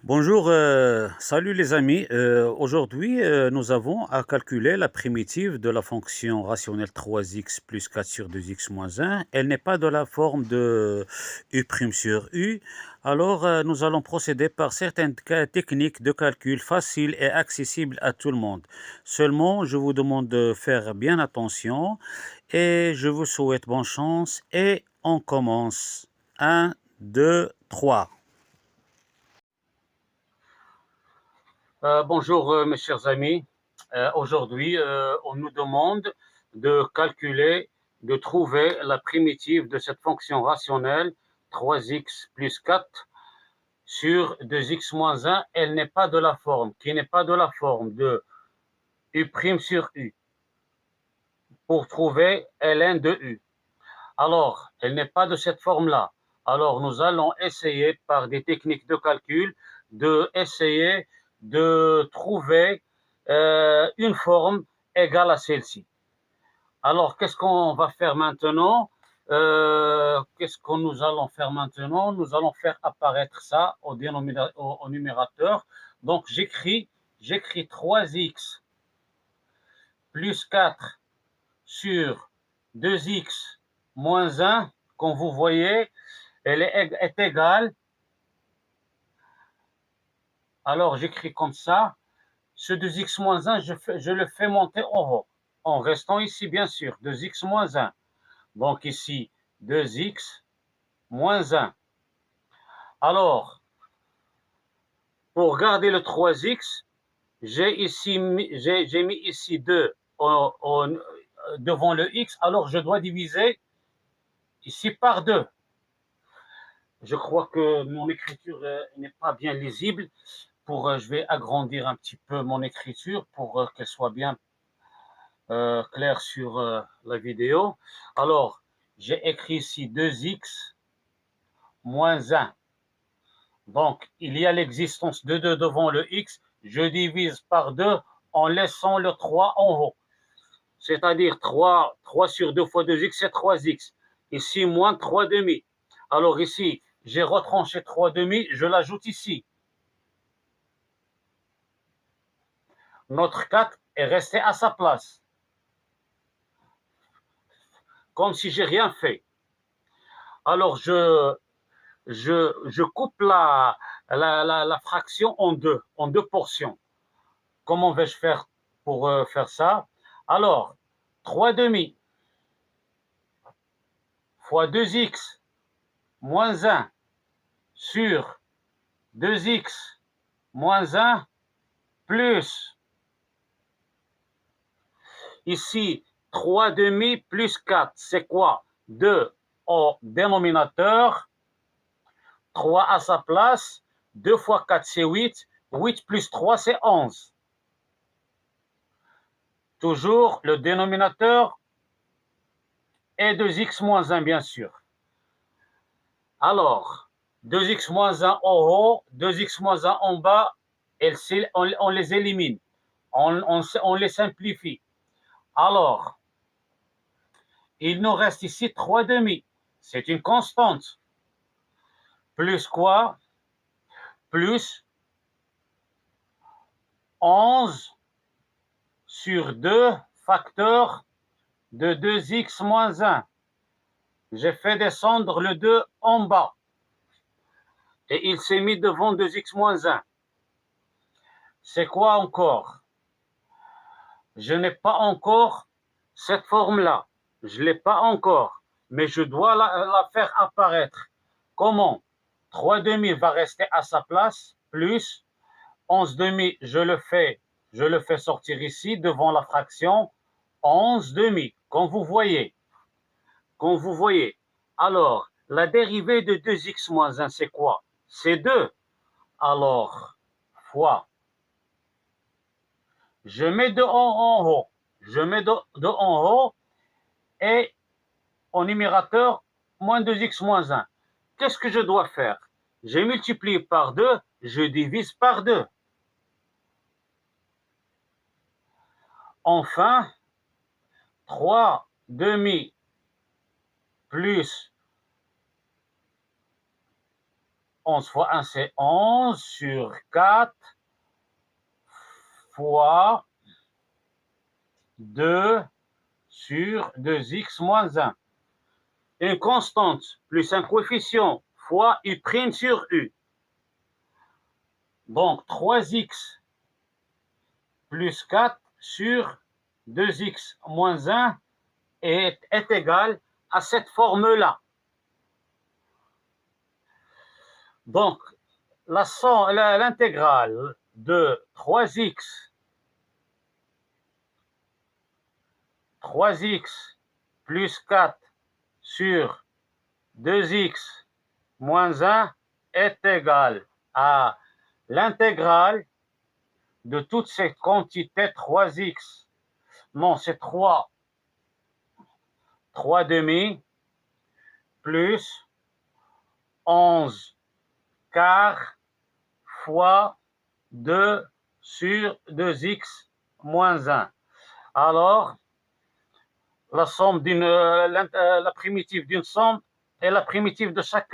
Bonjour, salut les amis. Aujourd'hui, nous avons à calculer la primitive de la fonction rationnelle 3x plus 4 sur 2x moins 1. Elle n'est pas de la forme de u' sur u. Alors, nous allons procéder par certaines techniques de calcul faciles et accessibles à tout le monde. Seulement, je vous demande de faire bien attention et je vous souhaite bonne chance et on commence. Un, 2, 3. Bonjour mes chers amis. Aujourd'hui, on nous demande de calculer, de trouver la primitive de cette fonction rationnelle 3x plus 4 sur 2x moins 1. Elle n'est pas de la forme, qui n'est pas de la forme de u' sur u, pour trouver ln de u. Alors, elle n'est pas de cette forme-là. Alors, nous allons essayer par des techniques de calcul de essayer de trouver une forme égale à celle-ci. Alors, qu'est-ce qu'on va faire maintenant? Qu'est-ce que nous allons faire maintenant? Nous allons faire apparaître ça au numérateur. Donc, j'écris 3x plus 4 sur 2x moins 1, comme vous voyez, elle est égale. Alors, j'écris comme ça. Ce 2x moins 1, je le fais monter en haut, en restant ici, bien sûr, 2x moins 1. Donc, ici, 2x moins 1. Alors, pour garder le 3x, j'ai mis ici 2 devant le x. Alors, je dois diviser ici par 2. Je crois que mon écriture n'est pas bien lisible. Je vais agrandir un petit peu mon écriture pour qu'elle soit bien claire sur la vidéo. Alors, j'ai écrit ici 2x moins 1. Donc, il y a l'existence de 2 devant le x. Je divise par 2 en laissant le 3 en haut. C'est-à-dire 3 sur 2 fois 2x, c'est 3x. Ici, moins 3 demi. Alors ici, j'ai retranché 3 demi, je l'ajoute ici. Notre 4 est resté à sa place. Comme si j'ai rien fait. Alors, je coupe la fraction en deux portions. Comment vais-je faire pour faire ça? Alors, 3 demi fois 2x moins 1 sur 2x moins 1 plus, ici, 3 demi plus 4, c'est quoi? 2 au dénominateur, 3 à sa place, 2 fois 4 c'est 8, 8 plus 3 c'est 11. Toujours le dénominateur est 2x moins 1 bien sûr. Alors, 2x moins 1 en haut, 2x moins 1 en bas, on les élimine, on les simplifie. Alors, il nous reste ici 3 demi, c'est une constante. Plus quoi? Plus 11 sur 2 facteur de 2x moins 1. J'ai fait descendre le 2 en bas. Et il s'est mis devant 2x moins 1. C'est quoi encore? Je n'ai pas encore cette forme-là. Je ne l'ai pas encore. Mais je dois la faire apparaître. Comment? 3 demi va rester à sa place, plus 11 demi, je le fais sortir ici devant la fraction 11 demi, comme vous voyez. Comme vous voyez. Alors, la dérivée de 2x moins 1, c'est quoi? C'est 2. Alors, fois. Je mets 2 en haut. Je mets 2 en haut et au numérateur, moins 2x moins 1. Qu'est-ce que je dois faire? J'ai multiplié par 2, je divise par 2. Enfin, 3 demi plus 11 fois 1, c'est 11 sur 4 fois 2 sur 2x moins 1. Une constante plus un coefficient fois u' sur u. Donc 3x plus 4 sur 2x moins 1 est égal à cette forme-là. Donc, l'intégrale de 3x plus 4 sur 2x moins 1 est égal à l'intégrale de toute cette quantité 3x. Non, c'est 3 demi plus 11 quart fois 2 sur 2x moins 1. Alors, la somme la primitive d'une somme et la primitive de chaque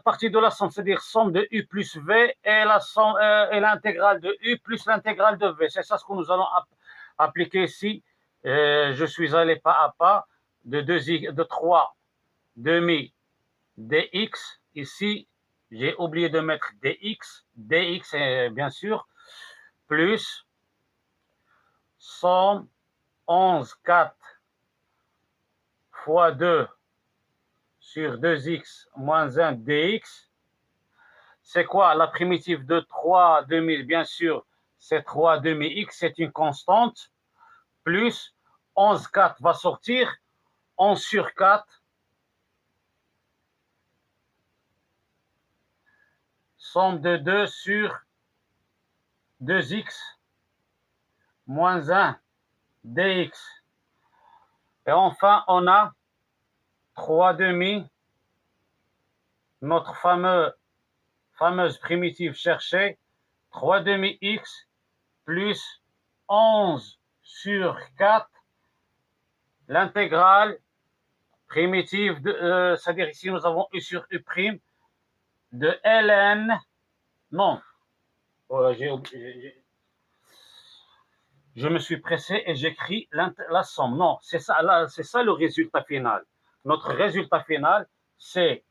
partie de la somme, c'est-à-dire somme de u plus v et l'intégrale de u plus l'intégrale de v. C'est ça ce que nous allons appliquer ici. Je suis allé pas à pas de 3 demi dx. Ici, j'ai oublié de mettre dx. Dx, bien sûr, plus somme 11, 4 fois 2 sur 2x moins 1 dx. C'est quoi la primitive de 3 demi? Bien sûr, c'est 3 demi x, c'est une constante, plus 11, 4 va sortir, 11 sur 4, somme de 2 sur 2x moins 1 dx. Et enfin, on a 3 demi, notre fameuse primitive cherchée, 3 demi x plus 11 sur 4, l'intégrale primitive, c'est-à-dire ici nous avons u sur u' de ln, non, je me suis pressé et j'écris la somme. Non, c'est ça le résultat final. Notre résultat final, c'est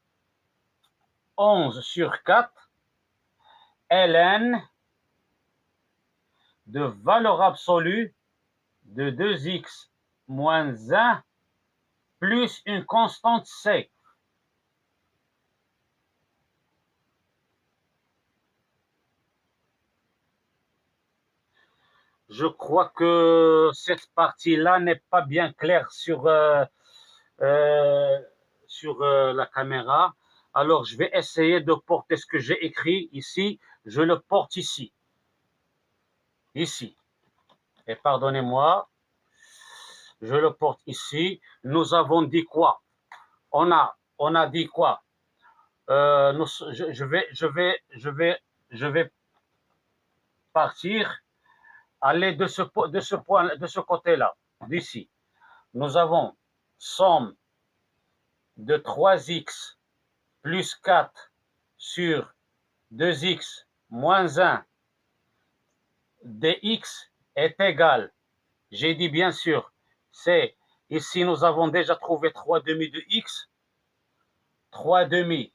11 sur 4 ln de valeur absolue de 2x moins 1 plus une constante c. Je crois que cette partie-là n'est pas bien claire sur la caméra. Alors, je vais essayer de porter ce que j'ai écrit ici. Je le porte ici. Ici. Et pardonnez-moi. Je le porte ici. Nous avons dit quoi? On a dit quoi? Je vais partir, aller de ce côté-là, d'ici. Nous avons somme de 3x plus 4 sur 2x moins 1 dx est égal, j'ai dit bien sûr, c'est ici nous avons déjà trouvé 3 demi de x, 3 demi,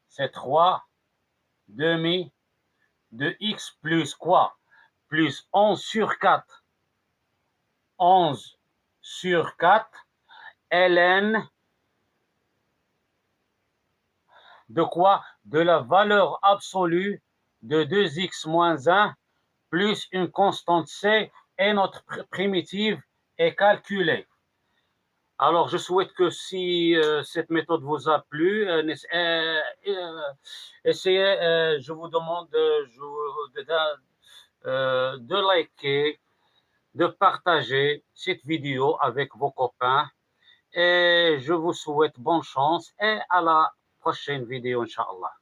c'est 3 demi de x plus quoi? Plus 11 sur 4. 11 sur 4, ln de quoi? De la valeur absolue de 2x moins 1 plus une constante c et notre primitive est calculée. Alors, je souhaite que si cette méthode vous a plu, essayez, je vous demande de liker, de partager cette vidéo avec vos copains. Et je vous souhaite bonne chance et à la prochaine vidéo, Inch'Allah.